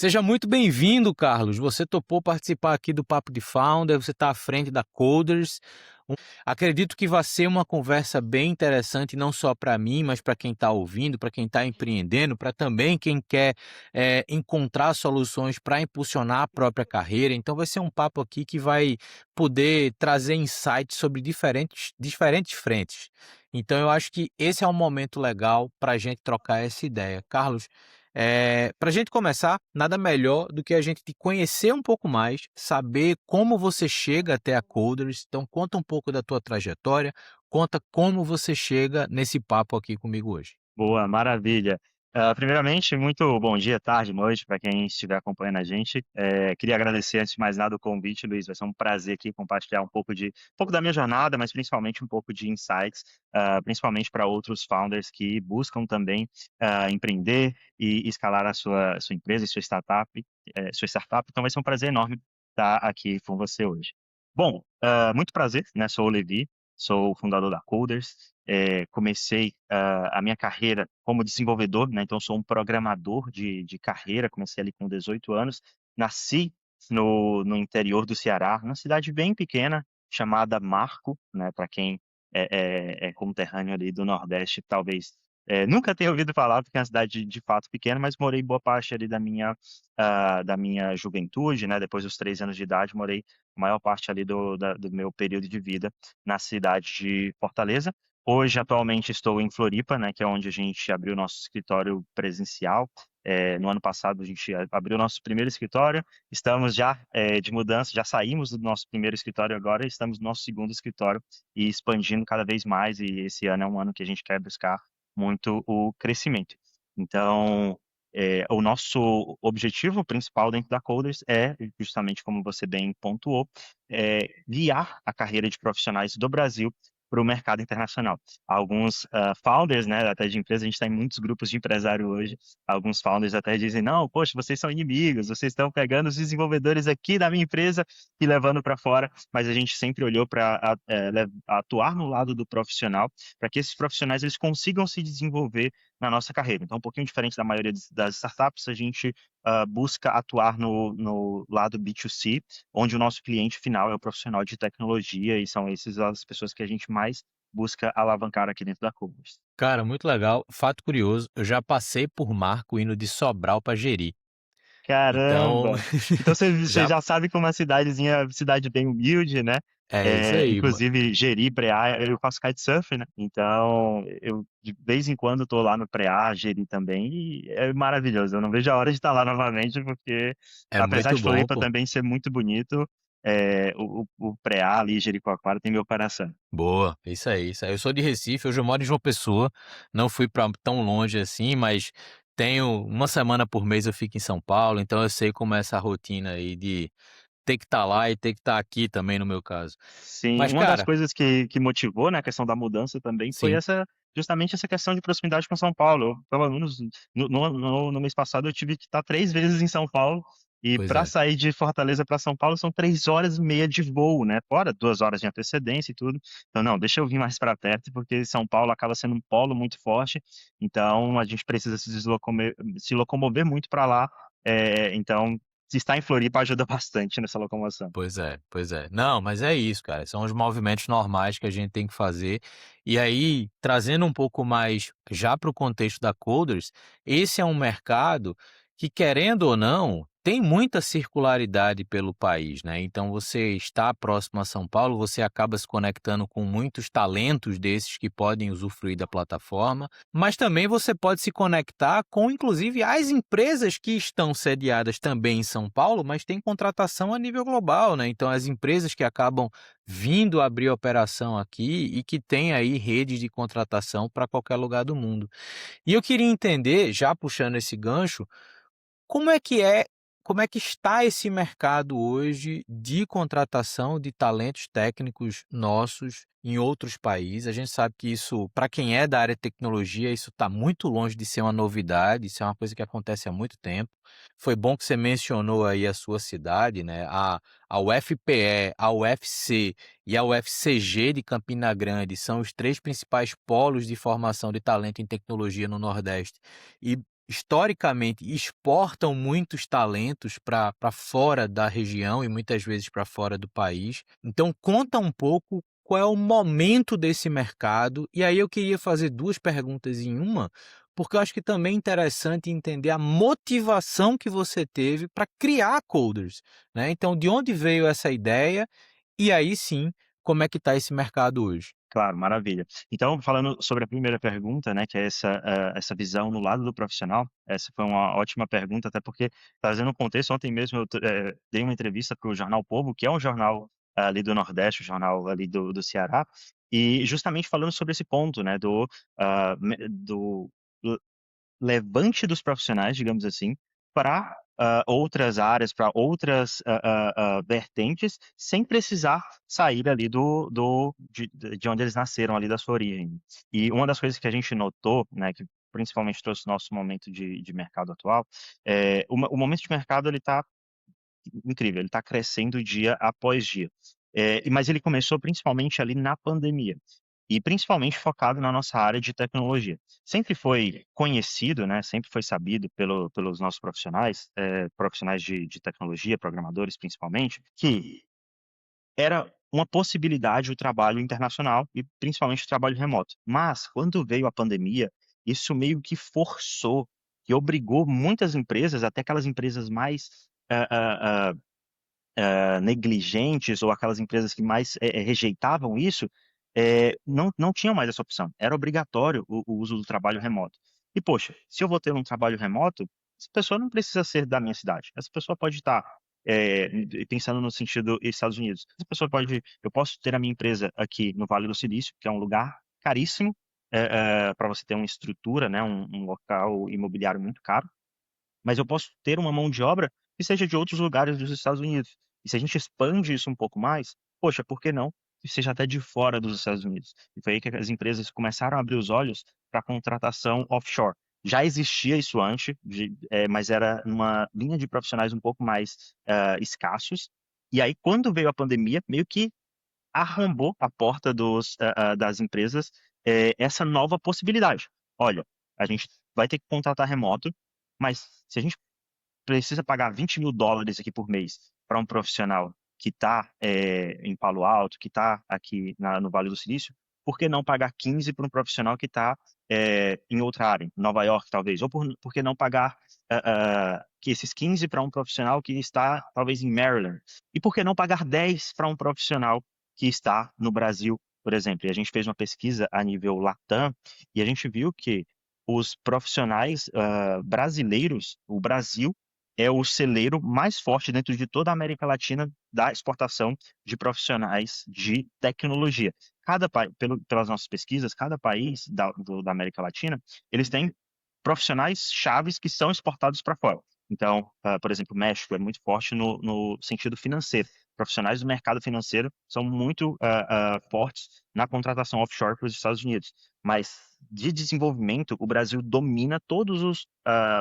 Seja muito bem-vindo, Carlos. Você topou participar aqui do Papo de Founder, você está à frente da Coders. Acredito que vai ser uma conversa bem interessante, não só para mim, mas para quem está ouvindo, para quem está empreendendo, para também quem quer encontrar soluções para impulsionar a própria carreira. Então, vai ser um papo aqui que vai poder trazer insights sobre diferentes frentes. Então, eu acho que esse é um momento legal para a gente trocar essa ideia. Carlos, para a gente começar, nada melhor do que a gente te conhecer um pouco mais, saber como você chega até a Coders. Então, conta um pouco da tua trajetória, conta como você chega nesse papo aqui comigo hoje. Boa, maravilha. Primeiramente, muito bom dia, tarde, noite para quem estiver acompanhando a gente. Queria agradecer, antes de mais nada, o convite, Luiz. Vai ser um prazer aqui compartilhar um pouco da minha jornada, mas principalmente um pouco de insights, principalmente para outros founders que buscam também empreender e escalar a sua empresa e sua startup. Então, vai ser um prazer enorme estar aqui com você hoje. Bom, muito prazer, né? Sou o Levi, sou o fundador da Coders. Comecei a minha carreira como desenvolvedor, né? Então sou um programador de carreira, comecei ali com 18 anos, nasci no interior do Ceará, numa cidade bem pequena chamada Marco, né? Para quem é conterrâneo ali do Nordeste, talvez nunca tenha ouvido falar, porque é uma cidade de fato pequena, mas morei boa parte ali da minha juventude, né? Depois dos 13 anos de idade, morei a maior parte ali do meu período de vida na cidade de Fortaleza. Hoje, atualmente, estou em Floripa, né, que é onde a gente abriu nosso escritório presencial. No ano passado, a gente abriu nosso primeiro escritório. Estamos já de mudança, já saímos do nosso primeiro escritório agora, e estamos no nosso segundo escritório e expandindo cada vez mais. E esse ano é um ano que a gente quer buscar muito o crescimento. Então, o nosso objetivo principal dentro da Coders é, justamente como você bem pontuou, guiar a carreira de profissionais do Brasil para o mercado internacional. Alguns founders, né, até de empresa, a gente está em muitos grupos de empresário hoje, alguns founders até dizem, não, poxa, vocês são inimigos, vocês estão pegando os desenvolvedores aqui da minha empresa e levando para fora, mas a gente sempre olhou para atuar no lado do profissional, para que esses profissionais eles consigam se desenvolver na nossa carreira. Então, um pouquinho diferente da maioria das startups, a gente busca atuar no lado B2C, onde o nosso cliente final é o profissional de tecnologia e são essas as pessoas que a gente mais busca alavancar aqui dentro da Cubus. Cara, muito legal. Fato curioso, eu já passei por Marco indo de Sobral para Jeri. Então, Caramba! Então você já já sabe que uma cidadezinha, cidade bem humilde, né? é isso aí. Inclusive, Jeri, Preá, eu faço kitesurf, né? Então, eu de vez em quando tô lá no Preá, Jeri também, e é maravilhoso. Eu não vejo a hora de estar lá novamente, porque É apesar muito de bom, Floripa pô. também ser muito bonito, o Preá ali, Jericoacoara, tem meu coração. Boa, isso aí, isso aí. Eu sou de Recife, hoje eu moro em João Pessoa, não fui para tão longe assim, mas tenho uma semana por mês eu fico em São Paulo, então eu sei como é essa rotina aí de ter que estar lá e ter que estar aqui também no meu caso. Sim, Mas uma das cara, coisas que motivou, né, a questão da mudança também foi sim, justamente essa questão de proximidade com São Paulo. Eu, pelo menos no mês passado eu tive que estar 3 vezes em São Paulo, e pois para é, sair de Fortaleza para São Paulo são 3 horas e meia de voo, né, fora 2 horas de antecedência e tudo. Então não, deixa eu vir mais para perto, porque São Paulo acaba sendo um polo muito forte, então a gente precisa se locomover muito para lá, então se estar em Floripa ajuda bastante nessa locomoção. pois é, pois é. Não, mas é isso, cara, são os movimentos normais que a gente tem que fazer. E aí, trazendo um pouco mais já para o contexto da Coders, esse é um mercado que, querendo ou não, tem muita circularidade pelo país, né? Então, você está próximo a São Paulo, você acaba se conectando com muitos talentos desses que podem usufruir da plataforma, mas também você pode se conectar com, inclusive, as empresas que estão sediadas também em São Paulo, mas tem contratação a nível global, né? Então, as empresas que acabam vindo abrir operação aqui e que têm aí redes de contratação para qualquer lugar do mundo. E eu queria entender, já puxando esse gancho, como como é que está esse mercado hoje de contratação de talentos técnicos nossos em outros países? A gente sabe que isso, para quem é da área de tecnologia, isso está muito longe de ser uma novidade, isso é uma coisa que acontece há muito tempo. Foi bom que você mencionou aí a sua cidade, né? A UFPE, a UFC e a UFCG de Campina Grande são os três principais polos de formação de talento em tecnologia no Nordeste. E historicamente exportam muitos talentos para fora da região e muitas vezes para fora do país. Então conta um pouco qual é o momento desse mercado, e aí eu queria fazer 2 perguntas em uma, porque eu acho que também é interessante entender a motivação que você teve para criar a Coders, né. Então de onde veio essa ideia, e aí sim, como é que está esse mercado hoje? Claro, maravilha. Então, falando sobre a primeira pergunta, né, que é essa visão no lado do profissional, essa foi uma ótima pergunta, até porque, trazendo um contexto, ontem mesmo eu dei uma entrevista para o Jornal Povo, que é um jornal ali do Nordeste, um jornal ali do Ceará, e justamente falando sobre esse ponto, né, do levante dos profissionais, digamos assim, para outras áreas, para outras vertentes, sem precisar sair ali de onde eles nasceram, ali da sua origem. E uma das coisas que a gente notou, né, que principalmente trouxe o nosso momento de mercado atual, o momento de mercado ele está incrível, ele está crescendo dia após dia. Mas ele começou principalmente ali na pandemia, e principalmente focado na nossa área de tecnologia. Sempre foi conhecido, né, sempre foi sabido pelos nossos profissionais, profissionais de tecnologia, programadores principalmente, que era uma possibilidade o trabalho internacional e principalmente o trabalho remoto. Mas quando veio a pandemia, isso meio que forçou e obrigou muitas empresas, até aquelas empresas mais ah, ah, negligentes ou aquelas empresas que mais rejeitavam isso, não tinham mais essa opção. Era obrigatório o uso do trabalho remoto. E, poxa, se eu vou ter um trabalho remoto, essa pessoa não precisa ser da minha cidade. Essa pessoa pode estar, pensando no sentido Estados Unidos, eu posso ter a minha empresa aqui no Vale do Silício, que é um lugar caríssimo, para você ter uma estrutura, né, um local imobiliário muito caro, mas eu posso ter uma mão de obra que seja de outros lugares dos Estados Unidos. E se a gente expande isso um pouco mais, poxa, por que não que seja até de fora dos Estados Unidos? E foi aí que as empresas começaram a abrir os olhos para a contratação offshore. Já existia isso antes, mas era uma linha de profissionais um pouco mais escassos. E aí, quando veio a pandemia, meio que arrombou a porta das empresas essa nova possibilidade. Olha, a gente vai ter que contratar remoto, mas se a gente precisa pagar US$ 20.000 aqui por mês para um profissional que está em Palo Alto, que está aqui no Vale do Silício, por que não pagar 15 para um profissional que está em outra área, em Nova York talvez? Ou por que não pagar que esses 15 para um profissional que está talvez em Maryland? E por que não pagar 10 para um profissional que está no Brasil, por exemplo? E a gente fez uma pesquisa a nível Latam e a gente viu que os profissionais brasileiros, o Brasil é o celeiro mais forte dentro de toda a América Latina da exportação de profissionais de tecnologia. Pelas nossas pesquisas, cada país da América Latina, eles têm profissionais chaves que são exportados para fora. Então, por exemplo, o México é muito forte no sentido financeiro. Profissionais do mercado financeiro são muito fortes na contratação offshore para os Estados Unidos. Mas de desenvolvimento, o Brasil domina todos os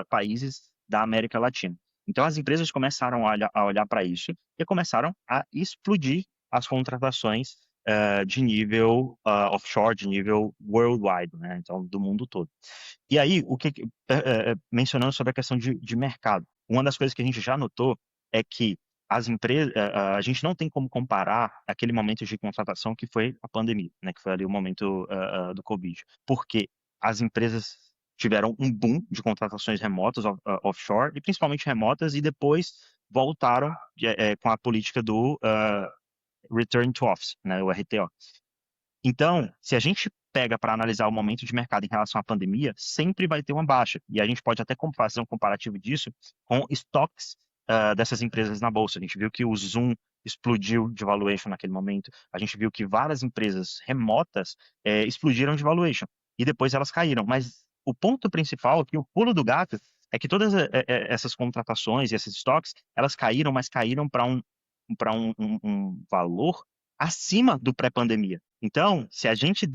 países da América Latina. Então, as empresas começaram a olhar para isso e começaram a explodir as contratações de nível offshore, de nível worldwide, né? Então, do mundo todo. E aí, mencionando sobre a questão de mercado, uma das coisas que a gente já notou é que as empresas, a gente não tem como comparar aquele momento de contratação que foi a pandemia, né, que foi ali o momento do Covid, porque as empresas tiveram um boom de contratações remotas, offshore, e principalmente remotas, e depois voltaram com a política do Return to Office, né, o RTO. Então, se a gente pega para analisar o momento de mercado em relação à pandemia, sempre vai ter uma baixa. E a gente pode até fazer um comparativo disso com estoques dessas empresas na bolsa. A gente viu que o Zoom explodiu de valuation naquele momento. A gente viu que várias empresas remotas explodiram de valuation e depois elas caíram. Mas o ponto principal, que o pulo do gato, é que todas essas contratações e esses estoques, elas caíram, mas caíram para um valor acima do pré-pandemia. Então, se a gente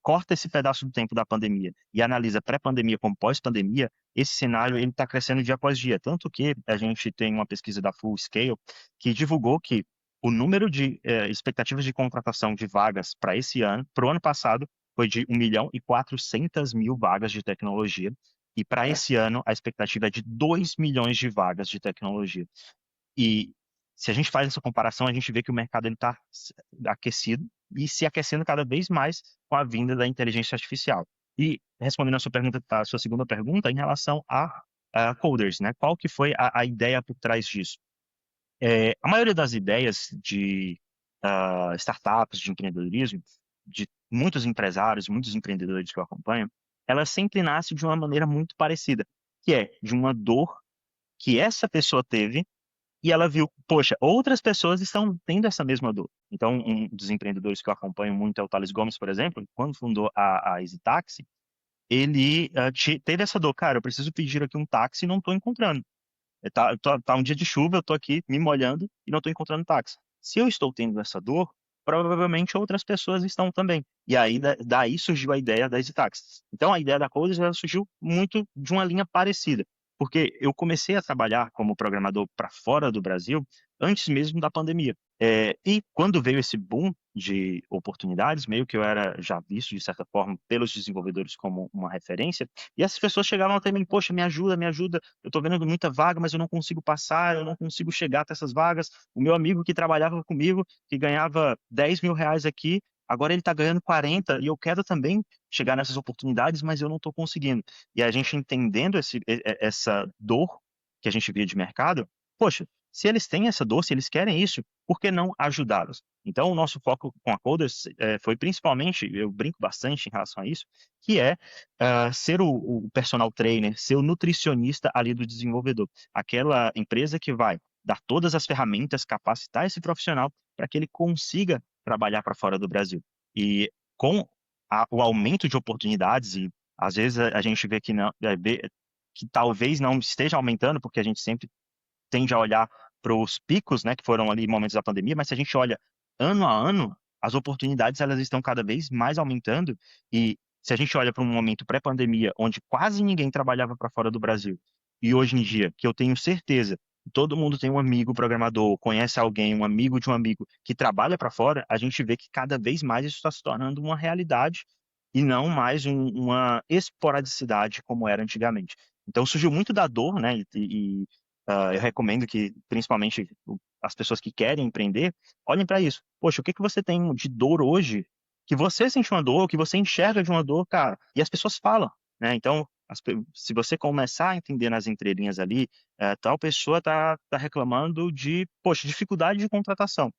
corta esse pedaço do tempo da pandemia e analisa pré-pandemia como pós-pandemia, esse cenário ele está crescendo dia após dia. Tanto que a gente tem uma pesquisa da Full Scale que divulgou que o número de expectativas de contratação de vagas para o ano passado, foi de 1.400.000 vagas de tecnologia. E para É. esse ano, a expectativa é de 2 milhões de vagas de tecnologia. E se a gente faz essa comparação, a gente vê que o mercado está aquecido e se aquecendo cada vez mais com a vinda da inteligência artificial. E respondendo a sua pergunta, a sua segunda pergunta, em relação a coders, né? Qual que foi a ideia por trás disso? A maioria das ideias de startups, de empreendedorismo, de muitos empresários, muitos empreendedores que eu acompanho, ela sempre nasce de uma maneira muito parecida, que é de uma dor que essa pessoa teve e ela viu, poxa, outras pessoas estão tendo essa mesma dor. Então, um dos empreendedores que eu acompanho muito é o Thales Gomes, por exemplo. Quando fundou a Easy Taxi, ele teve essa dor. Cara, eu preciso pedir aqui um táxi e não estou encontrando. Tá um dia de chuva, eu estou aqui me molhando e não estou encontrando táxi. Se eu estou tendo essa dor, provavelmente outras pessoas estão também. E aí, daí surgiu a ideia da Easy Taxi. Então, a ideia da Codes ela surgiu muito de uma linha parecida, porque eu comecei a trabalhar como programador para fora do Brasil antes mesmo da pandemia. E quando veio esse boom de oportunidades, meio que eu era já visto, de certa forma, pelos desenvolvedores como uma referência, e essas pessoas chegavam até mim, poxa, me ajuda, eu estou vendo muita vaga, mas eu não consigo passar, eu não consigo chegar até essas vagas. O meu amigo que trabalhava comigo, que ganhava 10 mil reais aqui, agora ele está ganhando 40 e eu quero também chegar nessas oportunidades, mas eu não estou conseguindo. E a gente entendendo essa dor que a gente via de mercado, poxa, se eles têm essa dor, se eles querem isso, por que não ajudá-los? Então, o nosso foco com a Coders foi principalmente, eu brinco bastante em relação a isso, que é ser o personal trainer, ser o nutricionista ali do desenvolvedor. Aquela empresa que vai dar todas as ferramentas, capacitar esse profissional para que ele consiga trabalhar para fora do Brasil. E com o aumento de oportunidades, e às vezes a gente vê que, não, que talvez não esteja aumentando, porque a gente sempre tende a olhar para os picos, né, que foram ali momentos da pandemia, mas se a gente olha ano a ano, as oportunidades elas estão cada vez mais aumentando e se a gente olha para um momento pré-pandemia, onde quase ninguém trabalhava para fora do Brasil, e hoje em dia, que eu tenho certeza, todo mundo tem um amigo programador, conhece alguém, um amigo de um amigo que trabalha para fora, a gente vê que cada vez mais isso está se tornando uma realidade e não mais uma esporadicidade como era antigamente. Então surgiu muito da dor, né? Eu recomendo que, principalmente, as pessoas que querem empreender, olhem para isso. Poxa, o que que você tem de dor hoje que você sente uma dor, que você enxerga de uma dor, cara? E as pessoas falam, né? Então, se você começar a entender nas entrelinhas ali, tal pessoa tá reclamando de, poxa, dificuldade de contratação.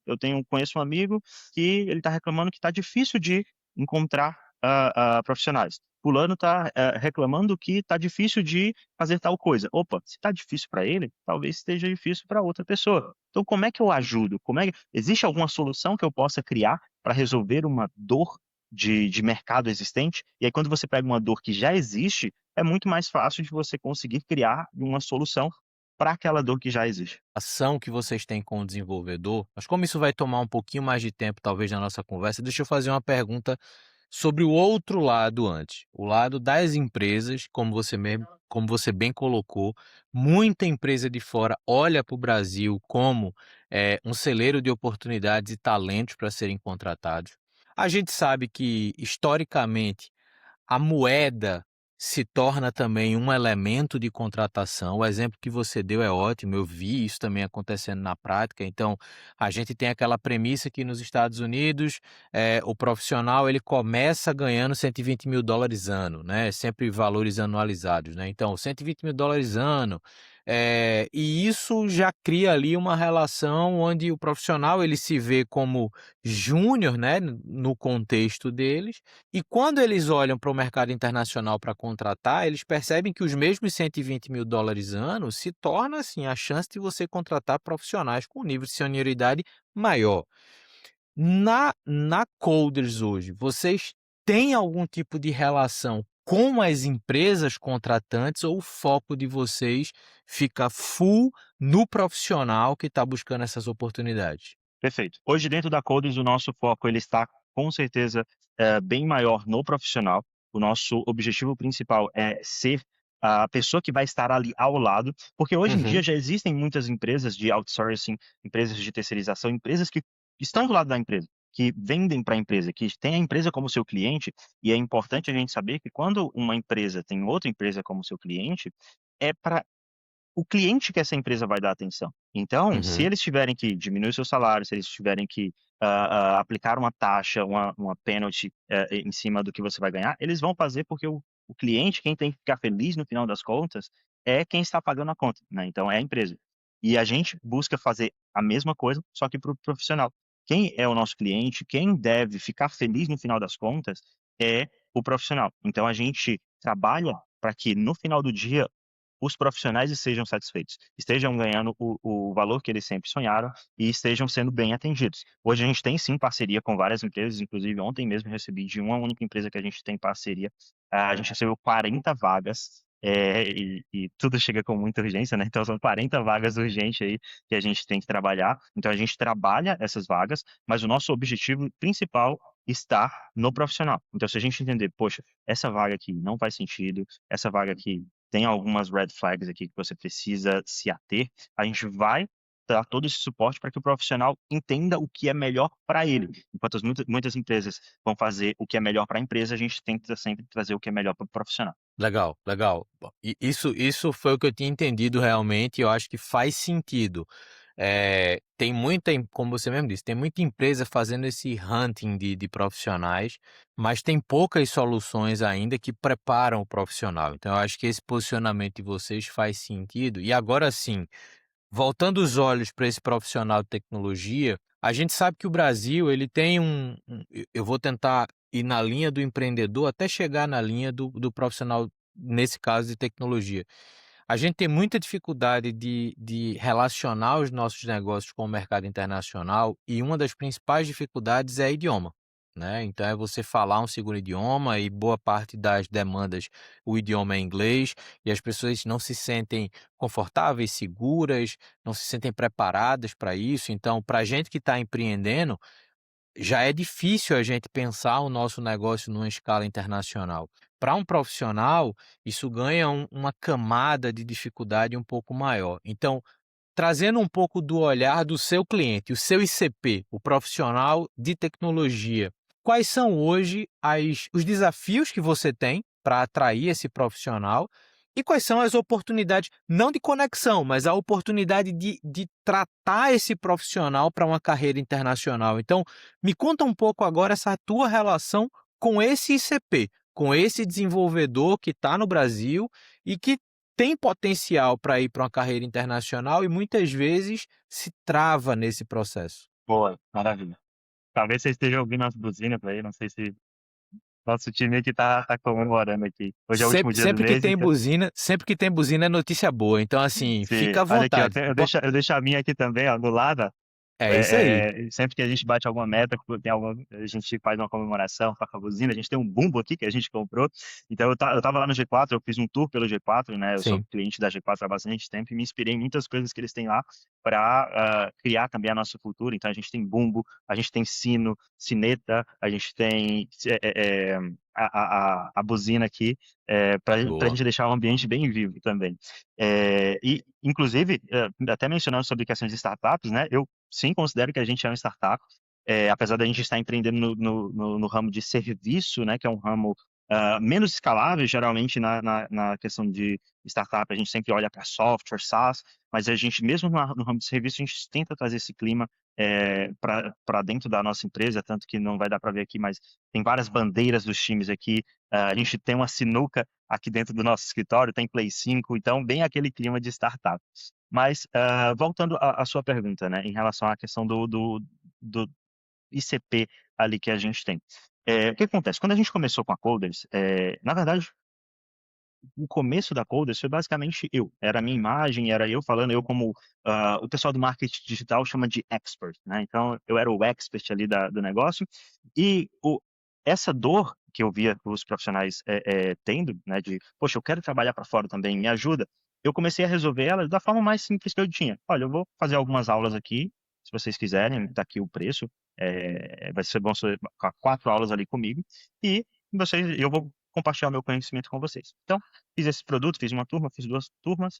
Conheço um amigo que ele está reclamando que está difícil de encontrar profissionais. Fulano está reclamando que está difícil de fazer tal coisa. Opa, se está difícil para ele, talvez esteja difícil para outra pessoa. Então, como é que eu ajudo? Existe alguma solução que eu possa criar para resolver uma dor de mercado existente? E aí, quando você pega uma dor que já existe, é muito mais fácil de você conseguir criar uma solução para aquela dor que já existe. Ação que vocês têm com o desenvolvedor, mas como isso vai tomar um pouquinho mais de tempo, talvez, na nossa conversa, deixa eu fazer uma pergunta sobre o outro lado antes, o lado das empresas, como você bem colocou, muita empresa de fora olha para o Brasil como, um celeiro de oportunidades e talentos para serem contratados. A gente sabe que, historicamente, a moeda se torna também um elemento de contratação. O exemplo que você deu é ótimo, eu vi isso também acontecendo na prática. Então, a gente tem aquela premissa que nos Estados Unidos, o profissional ele começa ganhando US$ 120.000 ano, né, sempre valores anualizados, né. Então, US$ 120.000 ano, e isso já cria ali uma relação onde o profissional ele se vê como júnior, né, no contexto deles, e quando eles olham para o mercado internacional para contratar, eles percebem que os mesmos US$ 120.000 ano se torna, assim, a chance de você contratar profissionais com nível de senioridade maior. Na Coders hoje, vocês têm algum tipo de relação com as empresas contratantes ou o foco de vocês fica full no profissional que está buscando essas oportunidades? Perfeito. Hoje, dentro da Coders, o nosso foco ele está, com certeza, bem maior no profissional. O nosso objetivo principal é ser a pessoa que vai estar ali ao lado, porque hoje em dia Uhum. já existem muitas empresas de outsourcing, empresas de terceirização, empresas que estão do lado da empresa. que vendem para a empresa, que tem a empresa como seu cliente, e é importante a gente saber que quando uma empresa tem outra empresa como seu cliente, é para o cliente que essa empresa vai dar atenção. Então, se Uhum. eles tiverem que diminuir o seu salário, se eles tiverem que aplicar uma taxa, uma penalty em cima do que você vai ganhar, eles vão fazer porque o cliente, quem tem que ficar feliz no final das contas, é quem está pagando a conta, né? Então, é a empresa. E a gente busca fazer a mesma coisa, só que para o profissional. Quem é o nosso cliente, quem deve ficar feliz no final das contas é o profissional. Então, a gente trabalha para que no final do dia os profissionais estejam satisfeitos, estejam ganhando o valor que eles sempre sonharam e estejam sendo bem atendidos. Hoje a gente tem sim parceria com várias empresas, inclusive ontem mesmo recebi de uma única empresa que a gente tem parceria, a gente recebeu 40 vagas, e tudo chega com muita urgência, né, então são 40 vagas urgentes aí que a gente tem que trabalhar, então a gente trabalha essas vagas, mas o nosso objetivo principal está no profissional. Então se a gente entender, poxa, essa vaga aqui não faz sentido, essa vaga aqui tem algumas red flags aqui que você precisa se ater, a gente vai dar todo esse suporte para que o profissional entenda o que é melhor para ele. Enquanto muitas empresas vão fazer o que é melhor para a empresa, a gente tenta sempre trazer o que é melhor para o profissional. Legal, legal. Bom, e isso foi o que eu tinha entendido realmente e eu acho que faz sentido. Tem muita em como você mesmo disse, tem muita empresa fazendo esse hunting de profissionais, mas tem poucas soluções ainda que preparam o profissional. Então eu acho que esse posicionamento de vocês faz sentido. E agora sim, voltando os olhos para esse profissional de tecnologia, a gente sabe que o Brasil ele tem eu vou tentar ir na linha do empreendedor até chegar na linha do profissional, nesse caso de tecnologia. A gente tem muita dificuldade de relacionar os nossos negócios com o mercado internacional e uma das principais dificuldades é idioma, né. Então é você falar um segundo idioma e boa parte das demandas, o idioma é inglês, e as pessoas não se sentem confortáveis, seguras, não se sentem preparadas para isso. Então, para a gente que está empreendendo, já é difícil a gente pensar o nosso negócio numa escala internacional. Para um profissional, isso ganha uma camada de dificuldade um pouco maior. Então, trazendo um pouco do olhar do seu cliente, o seu ICP, o profissional de tecnologia, quais são hoje os desafios que você tem para atrair esse profissional e quais são as oportunidades, não de conexão, mas a oportunidade de tratar esse profissional para uma carreira internacional. Então, me conta um pouco agora essa tua relação com esse ICP, com esse desenvolvedor que está no Brasil e que tem potencial para ir para uma carreira internacional e muitas vezes se trava nesse processo. Boa, maravilha. Talvez você esteja ouvindo as buzinas por aí, não sei se nosso time aqui tá comemorando aqui. Hoje é o último Sempre dia do sempre que mês, tem então buzina sempre que tem buzina é notícia boa, então assim, sim. fica à Olha aqui, ó, vontade. eu deixo a minha aqui também, ó, do lado, ó. É isso aí. Sempre que a gente bate alguma meta, a gente faz uma comemoração, toca a buzina, a gente tem um bumbo aqui que a gente comprou. Então eu estava lá no G4, eu fiz um tour pelo G4, né? Eu sou Sim, cliente da G4 há bastante tempo e me inspirei em muitas coisas que eles têm lá para criar também a nossa cultura. Então a gente tem bumbo, a gente tem sino, sineta, a gente tem a buzina aqui para a boa. gente deixar o ambiente bem vivo também. E, inclusive, até mencionando sobre questões de startups, né? Eu sim considero que a gente é uma startup, apesar da gente estar empreendendo no ramo de serviço, né? Que é um ramo menos escalável, geralmente na questão de startup, a gente sempre olha para software, SaaS, mas a gente, mesmo no ramo de serviço, a gente tenta trazer esse clima para dentro da nossa empresa, tanto que não vai dar para ver aqui, mas tem várias bandeiras dos times aqui, a gente tem uma sinuca aqui dentro do nosso escritório, tem Play 5, então bem aquele clima de startup. Mas, voltando à sua pergunta, né, em relação à questão do ICP ali que a gente tem. O que acontece? Quando a gente começou com a Coders, na verdade, o começo da Coders foi basicamente eu. Era a minha imagem, era eu falando, eu como o pessoal do marketing digital chama de expert, né? Então, eu era o expert ali do negócio. E essa dor que eu via os profissionais tendo, né, de, poxa, eu quero trabalhar para fora também, me ajuda. Eu comecei a resolver ela da forma mais simples que eu tinha. Olha, eu vou fazer algumas aulas aqui, se vocês quiserem, tá aqui o preço. Vai ser bom você ficar 4 aulas ali comigo. E eu vou compartilhar meu conhecimento com vocês. Então, fiz esse produto, fiz uma turma, fiz 2 turmas,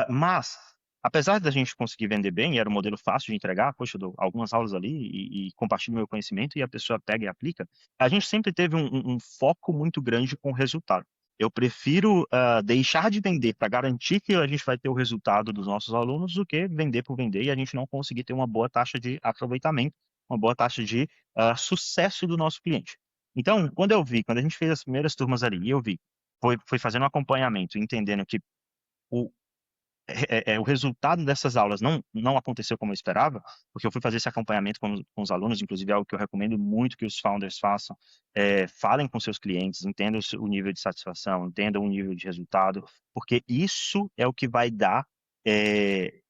mas apesar da gente conseguir vender bem, e era um modelo fácil de entregar, poxa, eu dou algumas aulas ali e compartilho meu conhecimento e a pessoa pega e aplica, a gente sempre teve um foco muito grande com o resultado. Eu prefiro deixar de vender para garantir que a gente vai ter o resultado dos nossos alunos do que vender por vender e a gente não conseguir ter uma boa taxa de aproveitamento, uma boa taxa de sucesso do nosso cliente. Então, quando a gente fez as primeiras turmas ali, e eu vi, foi fazendo um acompanhamento, entendendo que o, o resultado dessas aulas não aconteceu como eu esperava, porque eu fui fazer esse acompanhamento com os alunos, inclusive é algo que eu recomendo muito que os founders façam, falem com seus clientes, entendam o nível de satisfação, entendam o nível de resultado, porque isso é o que vai dar é,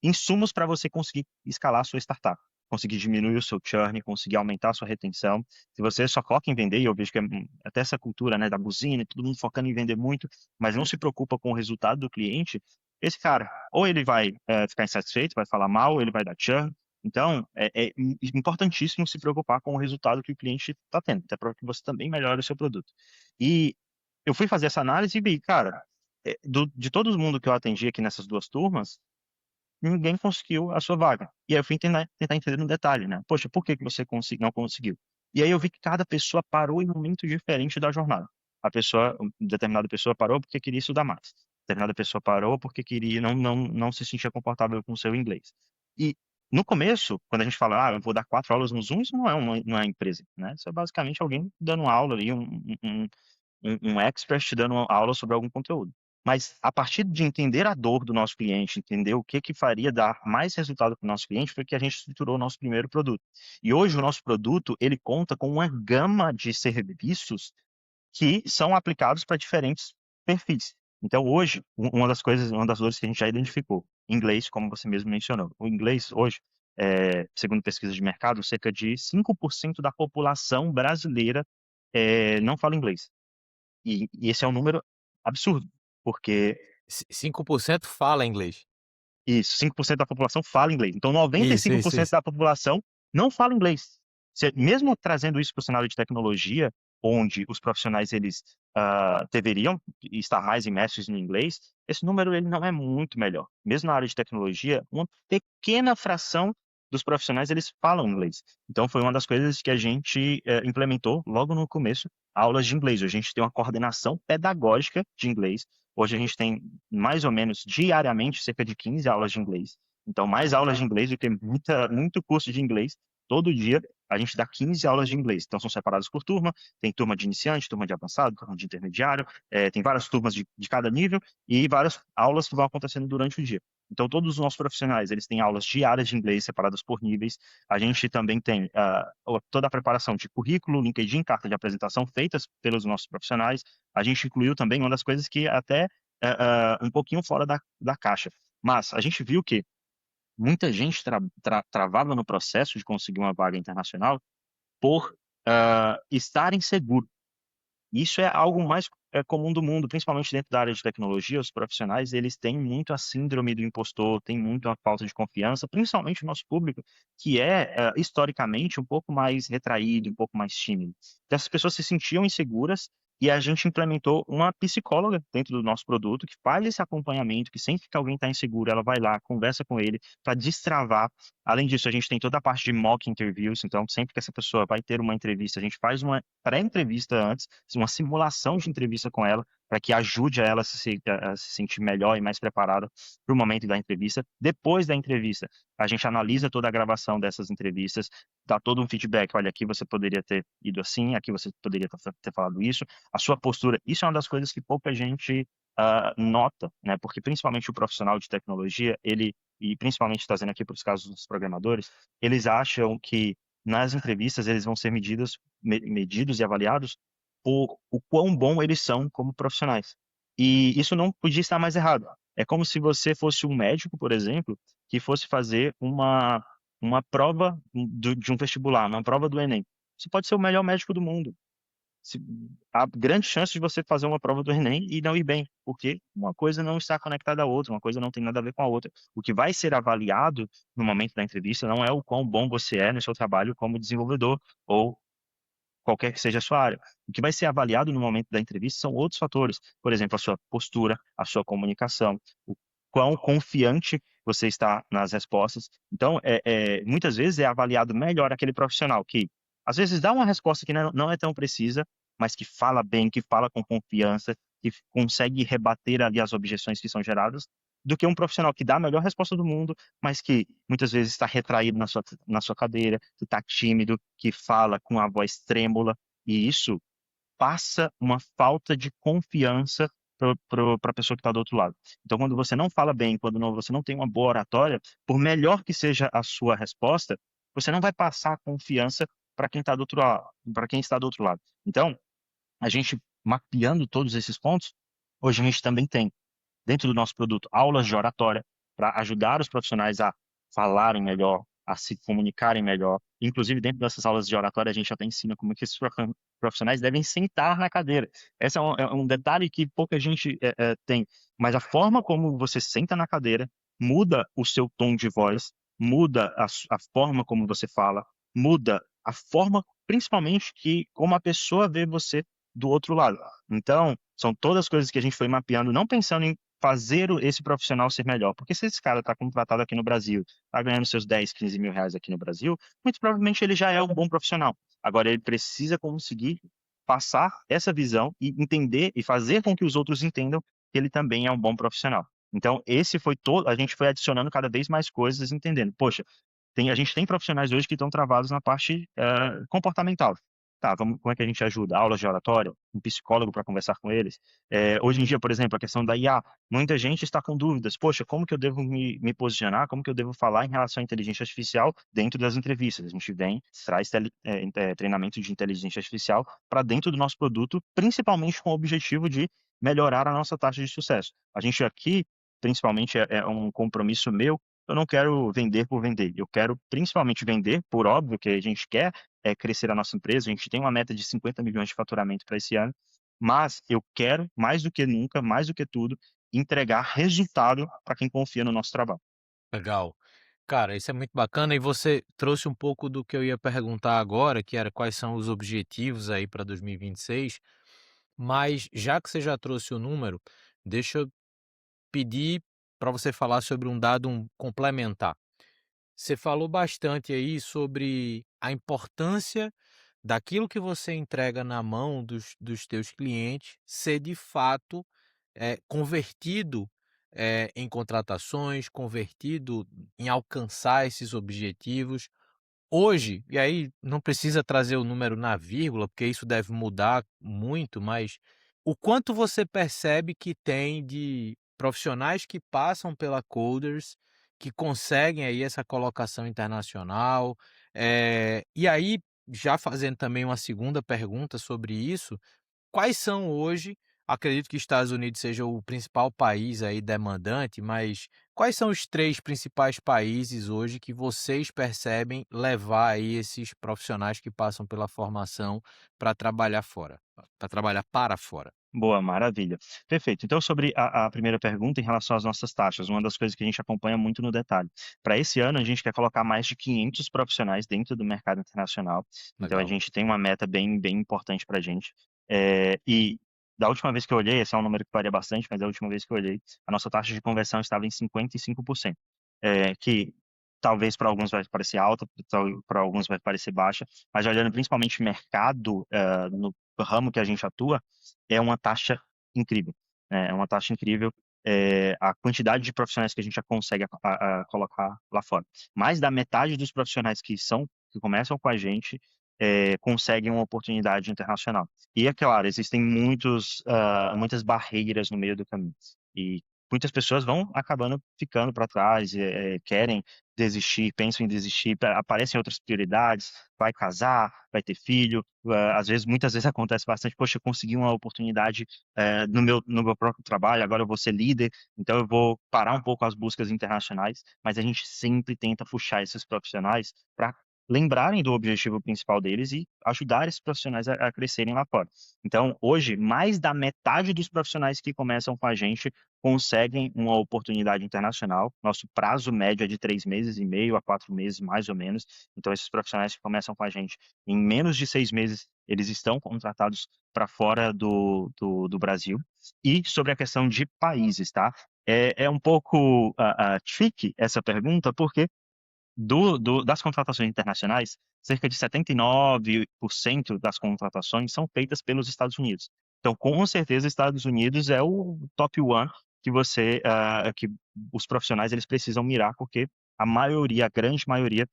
insumos para você conseguir escalar a sua startup, conseguir diminuir o seu churn, conseguir aumentar a sua retenção. Se você só foca em vender, e eu vejo que é até essa cultura, né, da buzina, todo mundo focando em vender muito, mas não se preocupa com o resultado do cliente, esse cara, ou ele vai ficar insatisfeito, vai falar mal, ou ele vai dar churn. Então, é importantíssimo se preocupar com o resultado que o cliente está tendo, até para que você também melhore o seu produto. E eu fui fazer essa análise e vi, cara, de todo mundo que eu atendi aqui nessas duas turmas, ninguém conseguiu a sua vaga. E aí eu fui tentar entender no detalhe, né? Poxa, por que que você não conseguiu? E aí eu vi que cada pessoa parou em um momento diferente da jornada. Determinada pessoa parou porque queria estudar mais. Determinada pessoa parou porque queria não se sentia confortável com o seu inglês. E no começo, quando a gente fala, eu vou dar 4 aulas no Zoom, isso não é empresa, né? Isso é basicamente alguém dando aula ali, um expert te dando uma aula sobre algum conteúdo. Mas a partir de entender a dor do nosso cliente, entender o que faria dar mais resultado para o nosso cliente, foi que a gente estruturou o nosso primeiro produto. E hoje o nosso produto, ele conta com uma gama de serviços que são aplicados para diferentes perfis. Então, hoje, uma das dores que a gente já identificou, inglês, como você mesmo mencionou. O inglês, hoje, segundo pesquisa de mercado, cerca de 5% da população brasileira não fala inglês. E esse é um número absurdo, porque 5% fala inglês. isso, 5% da população fala inglês. Então, noventa e Isso, cinco por isso, cento isso. da população não fala inglês. Mesmo trazendo isso para o cenário de tecnologia, onde os profissionais eles deveriam estar mais imersos no inglês, esse número ele não é muito melhor. Mesmo na área de tecnologia, uma pequena fração dos profissionais eles falam inglês. Então, foi uma das coisas que a gente implementou logo no começo, aulas de inglês. A gente tem uma coordenação pedagógica de inglês. Hoje a gente tem mais ou menos diariamente cerca de 15 aulas de inglês. Então, mais aulas de inglês do que muito curso de inglês. Todo dia a gente dá 15 aulas de inglês. Então, são separadas por turma. Tem turma de iniciante, turma de avançado, turma de intermediário. Tem várias turmas de cada nível e várias aulas que vão acontecendo durante o dia. Então, todos os nossos profissionais, eles têm aulas diárias de inglês separadas por níveis. A gente também tem toda a preparação de currículo, LinkedIn, carta de apresentação feitas pelos nossos profissionais. A gente incluiu também uma das coisas que até um pouquinho fora da caixa. Mas a gente viu que muita gente travava no processo de conseguir uma vaga internacional por estar inseguro. Isso é algo mais comum do mundo, principalmente dentro da área de tecnologia. Os profissionais, eles têm muito a síndrome do impostor, têm muito a falta de confiança, principalmente o nosso público, que é, historicamente, um pouco mais retraído, um pouco mais tímido. Então, essas pessoas se sentiam inseguras e a gente implementou uma psicóloga dentro do nosso produto que faz esse acompanhamento, que sempre que alguém está inseguro, ela vai lá, conversa com ele para destravar. Além disso, a gente tem toda a parte de mock interviews, então sempre que essa pessoa vai ter uma entrevista, a gente faz uma pré-entrevista antes, uma simulação de entrevista com ela, para que ajude a ela a se sentir melhor e mais preparada para o momento da entrevista. Depois da entrevista, a gente analisa toda a gravação dessas entrevistas, dá todo um feedback. Olha, aqui você poderia ter ido assim, aqui você poderia ter falado isso, a sua postura. Isso é uma das coisas que pouca gente nota, né? Porque principalmente o profissional de tecnologia, e principalmente trazendo aqui para os casos dos programadores, eles acham que nas entrevistas eles vão ser medidos e avaliados por o quão bom eles são como profissionais. E isso não podia estar mais errado. É como se você fosse um médico, por exemplo, que fosse fazer uma prova de um vestibular, uma prova do Enem. Você pode ser o melhor médico do mundo. Há grande chance de você fazer uma prova do Enem e não ir bem, porque uma coisa não está conectada à outra, uma coisa não tem nada a ver com a outra. O que vai ser avaliado no momento da entrevista não é o quão bom você é no seu trabalho como desenvolvedor ou qualquer que seja a sua área. O que vai ser avaliado no momento da entrevista são outros fatores, por exemplo, a sua postura, a sua comunicação, quão confiante você está nas respostas. Então, muitas vezes é avaliado melhor aquele profissional que, às vezes, dá uma resposta que não é tão precisa, mas que fala bem, que fala com confiança, que consegue rebater ali as objeções que são geradas, do que um profissional que dá a melhor resposta do mundo, mas que muitas vezes está retraído na sua cadeira, que está tímido, que fala com a voz trêmula, e isso passa uma falta de confiança para a pessoa que está do outro lado. Então, quando você não fala bem, quando você não tem uma boa oratória, por melhor que seja a sua resposta, você não vai passar a confiança para quem está do outro lado, para quem está do outro lado. Então, a gente mapeando todos esses pontos, hoje a gente também tem dentro do nosso produto aulas de oratória para ajudar os profissionais a falarem melhor, a se comunicarem melhor. Inclusive, dentro dessas aulas de oratória, a gente até ensina como é que esses profissionais devem sentar na cadeira. Esse é um detalhe que pouca gente tem, mas a forma como você senta na cadeira muda o seu tom de voz, muda a forma como você fala, muda a forma, principalmente, que como a pessoa vê você do outro lado. Então, são todas coisas que a gente foi mapeando, não pensando em fazer esse profissional ser melhor. Porque se esse cara está contratado aqui no Brasil, está ganhando seus 10, 15 mil reais aqui no Brasil, muito provavelmente ele já é um bom profissional. Agora, ele precisa conseguir passar essa visão e entender e fazer com que os outros entendam que ele também é um bom profissional. Então, esse foi todo, a gente foi adicionando cada vez mais coisas, entendendo. Poxa, a gente tem profissionais hoje que estão travados na parte comportamental. Tá, como é que a gente ajuda? Aulas de oratória, um psicólogo para conversar com eles. Hoje em dia, por exemplo, a questão da IA, muita gente está com dúvidas. Poxa, como que eu devo me posicionar? Como que eu devo falar em relação à inteligência artificial dentro das entrevistas? A gente traz treinamento de inteligência artificial para dentro do nosso produto, principalmente com o objetivo de melhorar a nossa taxa de sucesso. A gente aqui, principalmente, é um compromisso meu. Eu não quero vender por vender. Eu quero principalmente vender, por óbvio que a gente quer crescer a nossa empresa. A gente tem uma meta de 50 milhões de faturamento para esse ano, mas eu quero, mais do que nunca, mais do que tudo, entregar resultado para quem confia no nosso trabalho. Legal. Cara, isso é muito bacana e você trouxe um pouco do que eu ia perguntar agora, que era quais são os objetivos aí para 2026, mas já que você já trouxe o número, deixa eu pedir para você falar sobre um dado complementar. Você falou bastante aí sobre a importância daquilo que você entrega na mão dos teus clientes ser de fato convertido em contratações, convertido em alcançar esses objetivos. Hoje, e aí não precisa trazer o número na vírgula, porque isso deve mudar muito, mas o quanto você percebe que tem de profissionais que passam pela Coders, que conseguem aí essa colocação internacional, e aí, já fazendo também uma segunda pergunta sobre isso, quais são hoje, acredito que Estados Unidos seja o principal país aí demandante, mas quais são os 3 principais países hoje que vocês percebem levar aí esses profissionais que passam pela formação para trabalhar fora, para trabalhar para fora? Boa, maravilha. Perfeito. Então, sobre a primeira pergunta em relação às nossas taxas, uma das coisas que a gente acompanha muito no detalhe. Para esse ano, a gente quer colocar mais de 500 profissionais dentro do mercado internacional. Então, a Legal. gente tem uma meta bem, bem importante para a gente. E da última vez que eu olhei, esse é um número que varia bastante, mas da última vez que eu olhei, a nossa taxa de conversão estava em 55%, que talvez para alguns vai parecer alta, para alguns vai parecer baixa, mas olhando principalmente mercado, no ramo que a gente atua, é uma taxa incrível, né, é uma taxa incrível, a quantidade de profissionais que a gente já consegue a colocar lá fora. Mais da metade dos profissionais que começam com a gente, conseguem uma oportunidade internacional. E é claro, existem muitas barreiras no meio do caminho. E muitas pessoas vão acabando ficando para trás, querem desistir, pensam em desistir, aparecem outras prioridades, vai casar, vai ter filho, às vezes, muitas vezes acontece bastante, poxa, eu consegui uma oportunidade no meu próprio trabalho, agora eu vou ser líder, então eu vou parar um pouco as buscas internacionais, mas a gente sempre tenta puxar esses profissionais para lembrarem do objetivo principal deles e ajudar esses profissionais a crescerem lá fora. Então, hoje, mais da metade dos profissionais que começam com a gente conseguem uma oportunidade internacional. Nosso prazo médio é de 3 meses e meio a 4 meses, mais ou menos. Então, esses profissionais que começam com a gente, em menos de 6 meses, eles estão contratados para fora do Brasil. E sobre a questão de países, tá? É um pouco tricky essa pergunta, porque das contratações internacionais, cerca de 79% das contratações são feitas pelos Estados Unidos. Então, com certeza, Estados Unidos é o top one que os profissionais eles precisam mirar, porque a maioria, a grande maioria,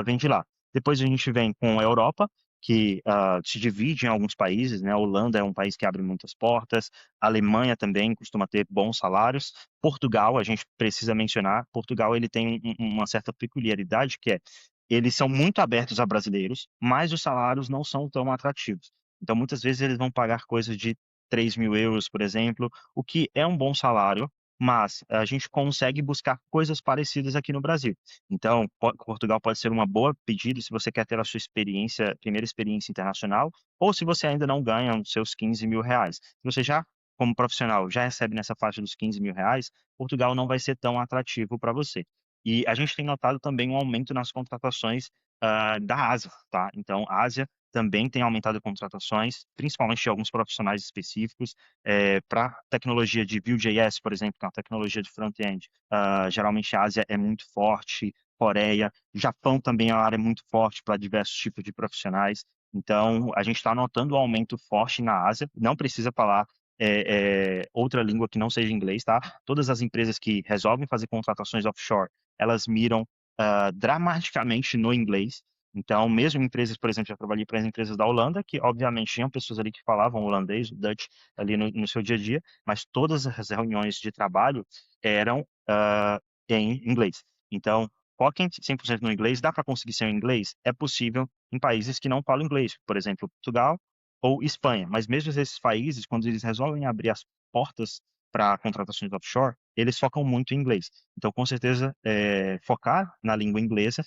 vem de lá. Depois a gente vem com a Europa, que se divide em alguns países, né? A Holanda é um país que abre muitas portas, a Alemanha também costuma ter bons salários. Portugal, a gente precisa mencionar, Portugal ele tem uma certa peculiaridade que é, eles são muito abertos a brasileiros, mas os salários não são tão atrativos. Então, muitas vezes eles vão pagar coisas de 3 mil euros, por exemplo, o que é um bom salário, mas a gente consegue buscar coisas parecidas aqui no Brasil. Então, Portugal pode ser uma boa pedida se você quer ter a sua primeira experiência internacional, ou se você ainda não ganha os seus 15 mil reais. Se você já como profissional já recebe nessa faixa dos 15 mil reais, Portugal não vai ser tão atrativo para você. E a gente tem notado também um aumento nas contratações da Ásia, tá? Então, a Ásia também tem aumentado contratações, principalmente de alguns profissionais específicos, para tecnologia de Vue.js, por exemplo, que é uma tecnologia de front-end. Geralmente a Ásia é muito forte, Coreia, Japão também é uma área muito forte para diversos tipos de profissionais. Então, a gente está notando um aumento forte na Ásia. Não precisa falar outra língua que não seja inglês, tá? Todas as empresas que resolvem fazer contratações offshore, elas miram dramaticamente no inglês. Então, mesmo empresas, por exemplo, já trabalhei para as empresas da Holanda, que obviamente tinham pessoas ali que falavam holandês, Dutch, ali no seu dia a dia, mas todas as reuniões de trabalho eram em inglês. Então, foquem 100% no inglês. Dá para conseguir ser em inglês? É possível em países que não falam inglês, por exemplo, Portugal ou Espanha. Mas mesmo esses países, quando eles resolvem abrir as portas para contratações offshore, eles focam muito em inglês. Então, com certeza, focar na língua inglesa,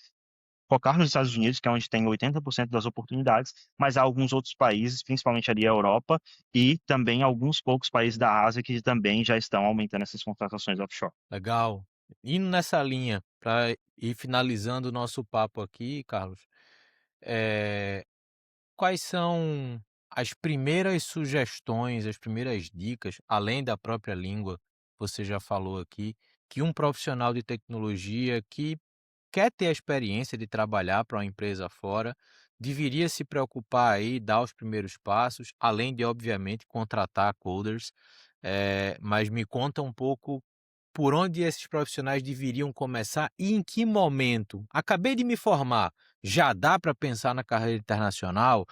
focar nos Estados Unidos, que é onde tem 80% das oportunidades, mas há alguns outros países, principalmente ali a Europa, e também alguns poucos países da Ásia que também já estão aumentando essas contratações offshore. Legal. Indo nessa linha, para ir finalizando o nosso papo aqui, Carlos, eh, quais são as primeiras sugestões, as primeiras dicas, além da própria língua, você já falou aqui, que um profissional de tecnologia que quer ter a experiência de trabalhar para uma empresa fora, deveria se preocupar aí, dar os primeiros passos, além de, obviamente, contratar coders, mas me conta um pouco por onde esses profissionais deveriam começar e em que momento? Acabei de me formar, já dá para pensar na carreira internacional?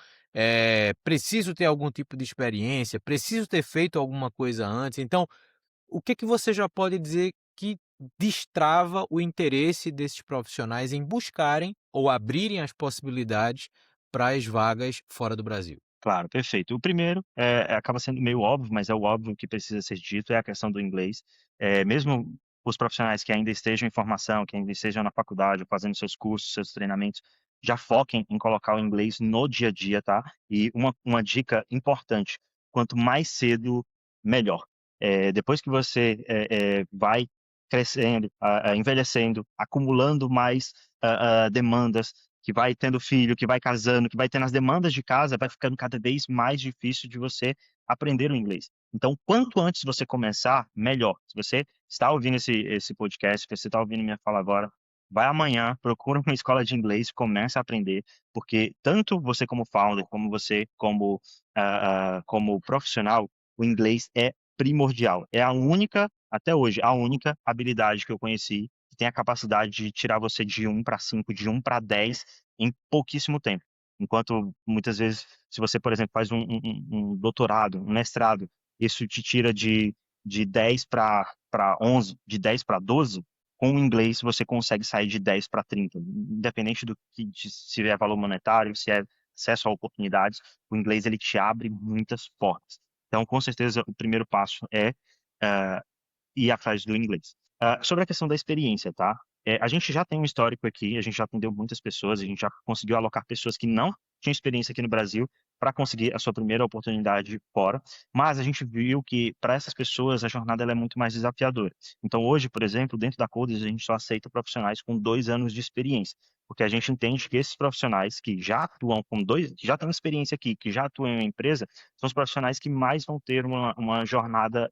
Preciso ter algum tipo de experiência? Preciso ter feito alguma coisa antes? Então, o que que você já pode dizer que destrava o interesse desses profissionais em buscarem ou abrirem as possibilidades para as vagas fora do Brasil? Claro, perfeito. O primeiro acaba sendo meio óbvio, mas é o óbvio que precisa ser dito, é a questão do inglês. Mesmo os profissionais que ainda estejam em formação, que ainda estejam na faculdade, ou fazendo seus cursos, seus treinamentos, já foquem em colocar o inglês no dia a dia, tá? E uma dica importante, quanto mais cedo, melhor. Depois que você vai crescendo, envelhecendo, acumulando mais demandas, que vai tendo filho, que vai casando, que vai tendo as demandas de casa, vai ficando cada vez mais difícil de você aprender o inglês. Então, quanto antes você começar, melhor. Se você está ouvindo esse podcast, se você está ouvindo minha fala agora, vai amanhã, procura uma escola de inglês, começa a aprender, porque tanto você como founder, como você como profissional, o inglês é primordial. É a única, até hoje, a única habilidade que eu conheci que tem a capacidade de tirar você de 1 para 5, de 1 para 10 em pouquíssimo tempo. Enquanto muitas vezes, se você, por exemplo, faz um doutorado, um mestrado, isso te tira de 10 para 11, de 10 para 12, com o inglês você consegue sair de 10 para 30, independente se é valor monetário, se é acesso a oportunidades, o inglês ele te abre muitas portas. Então, com certeza, o primeiro passo é ir atrás do inglês. Sobre a questão da experiência, tá? A gente já tem um histórico aqui, a gente já atendeu muitas pessoas, a gente já conseguiu alocar pessoas que não tinham experiência aqui no Brasil para conseguir a sua primeira oportunidade fora, mas a gente viu que para essas pessoas a jornada ela é muito mais desafiadora. Então hoje, por exemplo, dentro da Coders a gente só aceita profissionais com 2 anos de experiência, porque a gente entende que esses profissionais que já atuam com 2, que já têm experiência aqui, que já atuam em uma empresa, são os profissionais que mais vão ter uma jornada,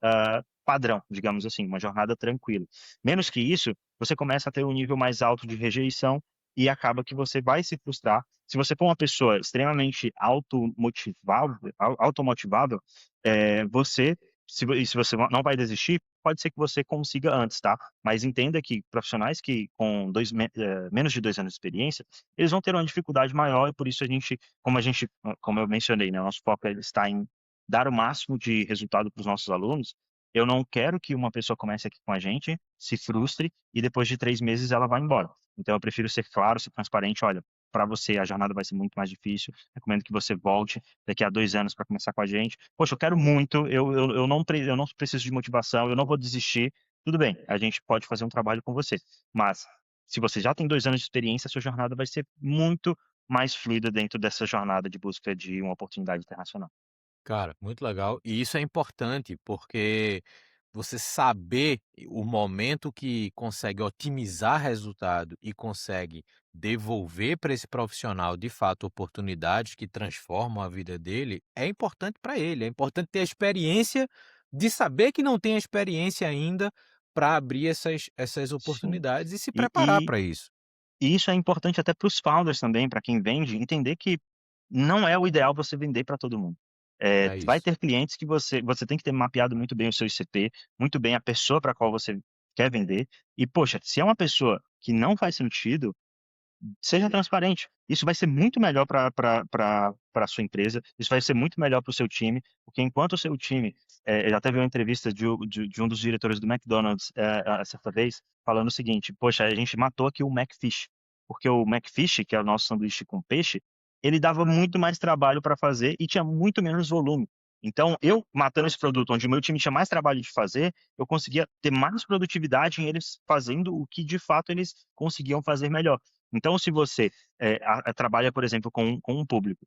padrão, digamos assim, uma jornada tranquila. Menos que isso, você começa a ter um nível mais alto de rejeição e acaba que você vai se frustrar. Se você for uma pessoa extremamente automotivável, você, se você não vai desistir, pode ser que você consiga antes, tá? Mas entenda que profissionais que com menos de 2 anos de experiência, eles vão ter uma dificuldade maior e por isso como eu mencionei, né, o nosso foco ele está em dar o máximo de resultado para os nossos alunos. Eu não quero que uma pessoa comece aqui com a gente, se frustre e depois de 3 meses ela vá embora. Então eu prefiro ser claro, ser transparente: "Olha, para você a jornada vai ser muito mais difícil, recomendo que você volte daqui a 2 anos para começar com a gente. Poxa, eu quero muito, eu não preciso de motivação, eu não vou desistir". Tudo bem, a gente pode fazer um trabalho com você, mas se você já tem 2 anos de experiência, a sua jornada vai ser muito mais fluida dentro dessa jornada de busca de uma oportunidade internacional. Cara, muito legal. E isso é importante, porque você saber o momento que consegue otimizar resultado e consegue devolver para esse profissional, de fato, oportunidades que transformam a vida dele, é importante para ele. É importante ter a experiência de saber que não tem a experiência ainda para abrir essas Sim. oportunidades e se E preparar e para isso. e isso é importante até para os founders também, para quem vende, entender que não é o ideal você vender para todo mundo. É Vai isso. ter clientes que você tem que ter mapeado muito bem o seu ICP, muito bem a pessoa para qual você quer vender, e poxa, se é uma pessoa que não faz sentido, seja transparente. Isso vai ser muito melhor para a sua empresa, isso vai ser muito melhor para o seu time, porque enquanto o seu time, eu até vi uma entrevista de um dos diretores do McDonald's, certa vez, falando o seguinte: "Poxa, a gente matou aqui o McFish", porque o McFish, que é o nosso sanduíche com peixe, ele dava muito mais trabalho para fazer e tinha muito menos volume. Então, eu matando esse produto, onde o meu time tinha mais trabalho de fazer, eu conseguia ter mais produtividade em eles fazendo o que de fato eles conseguiam fazer melhor. Então, se você, trabalha, por exemplo, com um público,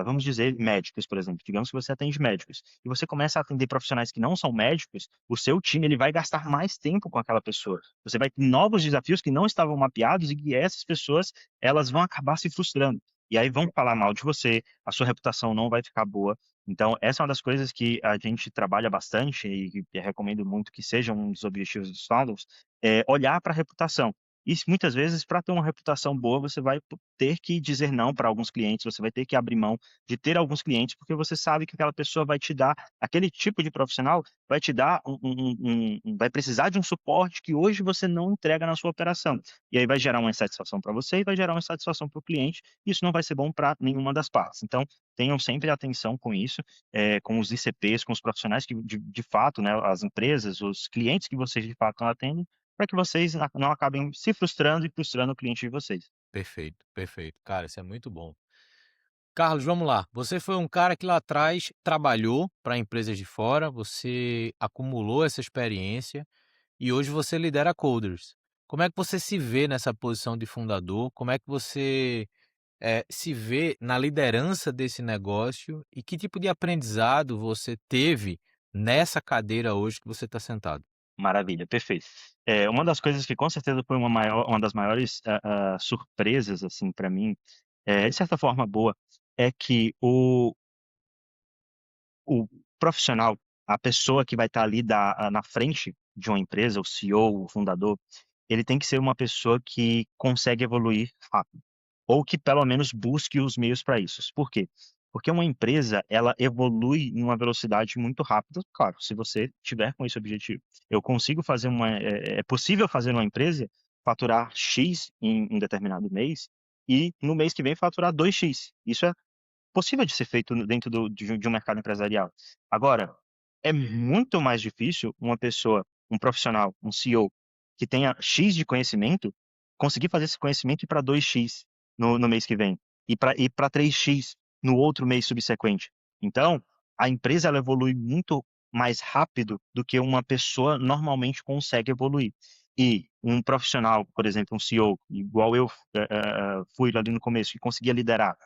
vamos dizer médicos, por exemplo, digamos que você atende médicos, e você começa a atender profissionais que não são médicos, o seu time ele vai gastar mais tempo com aquela pessoa. Você vai ter novos desafios que não estavam mapeados e que essas pessoas, elas vão acabar se frustrando. E aí vão falar mal de você, a sua reputação não vai ficar boa. Então, essa é uma das coisas que a gente trabalha bastante e que eu recomendo muito que seja um dos objetivos dos founders, é olhar para a reputação. E muitas vezes, para ter uma reputação boa, você vai ter que dizer não para alguns clientes, você vai ter que abrir mão de ter alguns clientes, porque você sabe que aquela pessoa vai te dar aquele tipo de profissional vai te dar vai precisar de um suporte que hoje você não entrega na sua operação. E aí vai gerar uma insatisfação para você e vai gerar uma insatisfação para o cliente, e isso não vai ser bom para nenhuma das partes. Então, tenham sempre atenção com isso, com os ICPs, com os profissionais que de fato, né, as empresas, os clientes que vocês de fato atendem, para que vocês não acabem se frustrando e frustrando o cliente de vocês. Perfeito, perfeito. Cara, isso é muito bom. Carlos, vamos lá. Você foi um cara que lá atrás trabalhou para empresas de fora, você acumulou essa experiência e hoje você lidera Coders. Como é que você se vê nessa posição de fundador? Como é que você se vê na liderança desse negócio e que tipo de aprendizado você teve nessa cadeira hoje que você está sentado? Maravilha, perfeito. Uma das coisas que com certeza foi uma das maiores, surpresas, assim, para mim, de certa forma boa, é que o profissional, a pessoa que vai estar ali na frente de uma empresa, o CEO, o fundador, ele tem que ser uma pessoa que consegue evoluir rápido, ou que pelo menos busque os meios para isso. Por quê? Porque uma empresa, ela evolui em uma velocidade muito rápida, claro, se você tiver com esse objetivo. Eu consigo fazer é possível fazer uma empresa faturar X em um determinado mês, e no mês que vem faturar 2x. Isso é possível de ser feito dentro de um mercado empresarial. Agora, é muito mais difícil uma pessoa, um profissional, um CEO, que tenha X de conhecimento, conseguir fazer esse conhecimento ir para 2x no mês que vem, e para 3x no outro mês subsequente. Então, a empresa ela evolui muito mais rápido do que uma pessoa normalmente consegue evoluir. e um profissional, por exemplo, um CEO, igual eu, fui ali no começo, e conseguia liderar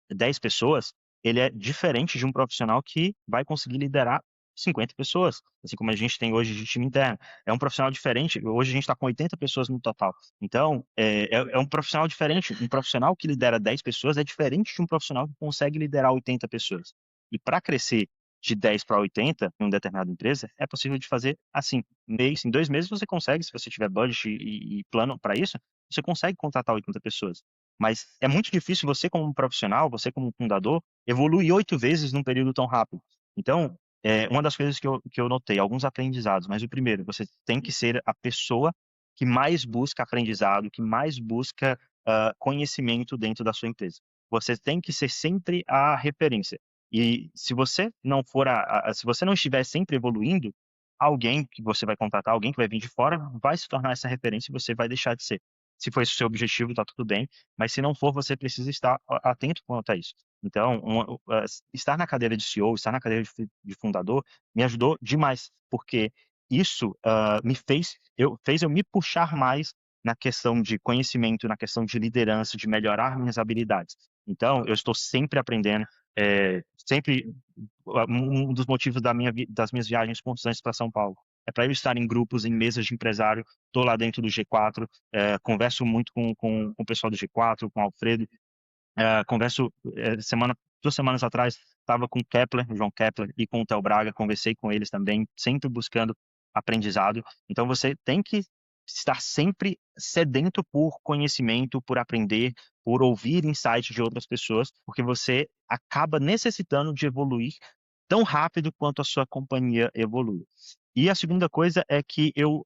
10 pessoas, ele é diferente de um profissional que vai conseguir liderar 50 pessoas, assim como a gente tem hoje de time interno. É um profissional diferente, hoje a gente está com 80 pessoas no total. Então, é um profissional diferente. Um profissional que lidera 10 pessoas é diferente de um profissional que consegue liderar 80 pessoas. E para crescer de 10 para 80 em uma determinada empresa, é possível de fazer assim, em 2 meses você consegue, se você tiver budget e plano para isso, você consegue contratar 80 pessoas. Mas é muito difícil você como um profissional, você como fundador, evoluir 8 vezes num período tão rápido. Então, uma das coisas que eu notei, alguns aprendizados, mas o primeiro, você tem que ser a pessoa que mais busca aprendizado, que mais busca, conhecimento dentro da sua empresa. Você tem que ser sempre a referência. E se você não for se você não estiver sempre evoluindo, alguém que você vai contratar, alguém que vai vir de fora, vai se tornar essa referência e você vai deixar de ser. Se for esse o seu objetivo, tá tudo bem, mas se não for, você precisa estar atento quanto a isso. Então, estar na cadeira de CEO, estar na cadeira de fundador, me ajudou demais, porque isso fez eu me puxar mais na questão de conhecimento, na questão de liderança, de melhorar minhas habilidades. Então, eu estou sempre aprendendo, sempre um dos motivos das minhas viagens constantes para São Paulo. É para eu estar em grupos, em mesas de empresário, estou lá dentro do G4, converso muito com o pessoal do G4, com o Alfredo, converso, 2 semanas atrás, estava com o Kepler, o João Kepler, e com o Theo Braga, conversei com eles também, sempre buscando aprendizado. Então você tem que estar sempre sedento por conhecimento, por aprender, por ouvir insights de outras pessoas, porque você acaba necessitando de evoluir tão rápido quanto a sua companhia evolui. E a segunda coisa é que eu,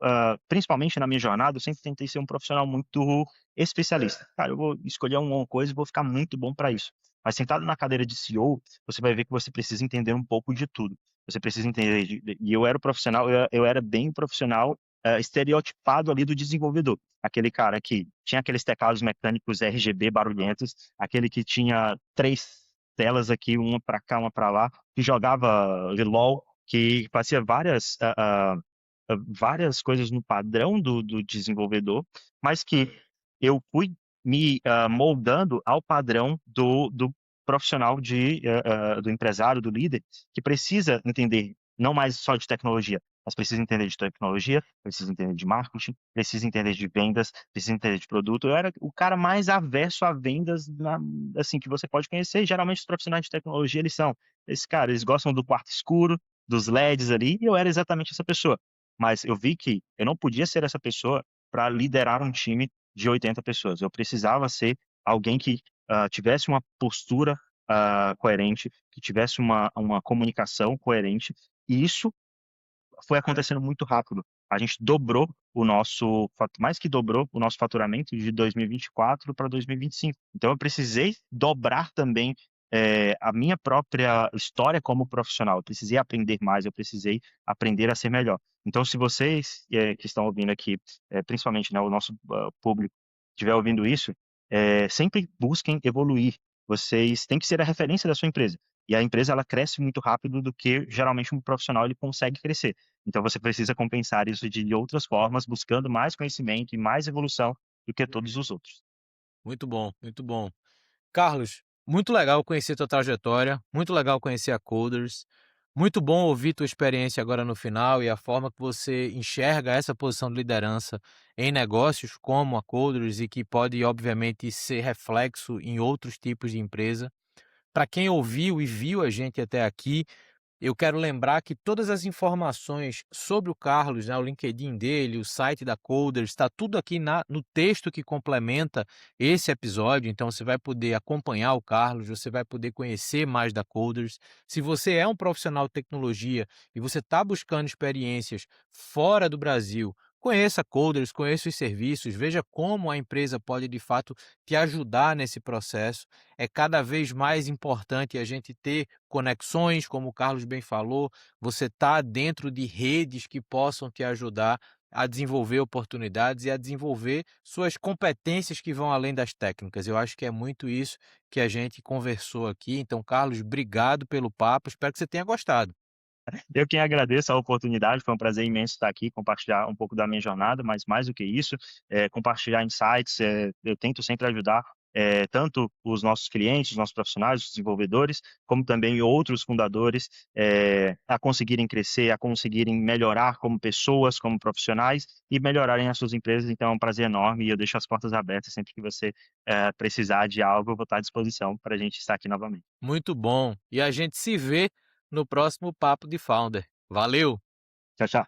principalmente na minha jornada, eu sempre tentei ser um profissional muito especialista. Cara, eu vou escolher uma coisa e vou ficar muito bom para isso. Mas sentado na cadeira de CEO, você vai ver que você precisa entender um pouco de tudo. Você precisa entender e eu era o profissional, eu era bem o profissional, estereotipado ali do desenvolvedor. Aquele cara que tinha aqueles teclados mecânicos RGB barulhentos, aquele que tinha 3 telas aqui, uma para cá, uma para lá, que jogava LOL, que fazia várias coisas no padrão do desenvolvedor, mas que eu fui me moldando ao padrão do profissional do empresário, do líder, que precisa entender não mais só de tecnologia, mas precisa entender de tecnologia, precisa entender de marketing, precisa entender de vendas, precisa entender de produto. Eu era o cara mais averso a vendas, assim, que você pode conhecer. Geralmente os profissionais de tecnologia, eles são esse cara, eles gostam do quarto escuro, dos LEDs ali, e eu era exatamente essa pessoa. Mas eu vi que eu não podia ser essa pessoa para liderar um time de 80 pessoas. Eu precisava ser alguém que tivesse uma postura coerente, que tivesse uma comunicação coerente, e isso foi acontecendo muito rápido. A gente dobrou mais que dobrou o nosso faturamento de 2024 para 2025. Então eu precisei dobrar também a minha própria história como profissional. Eu precisei aprender mais, eu precisei aprender a ser melhor. Então, se vocês que estão ouvindo aqui, principalmente, né, o nosso público, estiver ouvindo isso, sempre busquem evoluir. Vocês têm que ser a referência da sua empresa. E a empresa ela cresce muito rápido do que geralmente um profissional ele consegue crescer. Então você precisa compensar isso de outras formas, buscando mais conhecimento e mais evolução do que todos os outros. Muito bom, muito bom. Carlos, muito legal conhecer tua trajetória, muito legal conhecer a Coders, muito bom ouvir tua experiência agora no final e a forma que você enxerga essa posição de liderança em negócios como a Coders e que pode, obviamente, ser reflexo em outros tipos de empresa. Para quem ouviu e viu a gente até aqui, eu quero lembrar que todas as informações sobre o Carlos, né, o LinkedIn dele, o site da Coders, está tudo aqui no texto que complementa esse episódio. Então você vai poder acompanhar o Carlos, você vai poder conhecer mais da Coders. Se você é um profissional de tecnologia e você está buscando experiências fora do Brasil, conheça a Coders, conheça os serviços, veja como a empresa pode de fato te ajudar nesse processo. É cada vez mais importante a gente ter conexões, como o Carlos bem falou, você está dentro de redes que possam te ajudar a desenvolver oportunidades e a desenvolver suas competências que vão além das técnicas. Eu acho que é muito isso que a gente conversou aqui. Então, Carlos, obrigado pelo papo, espero que você tenha gostado. Eu quem agradeço a oportunidade, foi um prazer imenso estar aqui, compartilhar um pouco da minha jornada, mas mais do que isso, compartilhar insights, eu tento sempre ajudar, tanto os nossos clientes, os nossos profissionais, os desenvolvedores, como também outros fundadores, a conseguirem crescer, a conseguirem melhorar como pessoas, como profissionais e melhorarem as suas empresas. Então é um prazer enorme e eu deixo as portas abertas sempre que você, precisar de algo, eu vou estar à disposição para a gente estar aqui novamente. Muito bom. E a gente se vê no próximo Papo de Founder. Valeu! Tchau, tchau.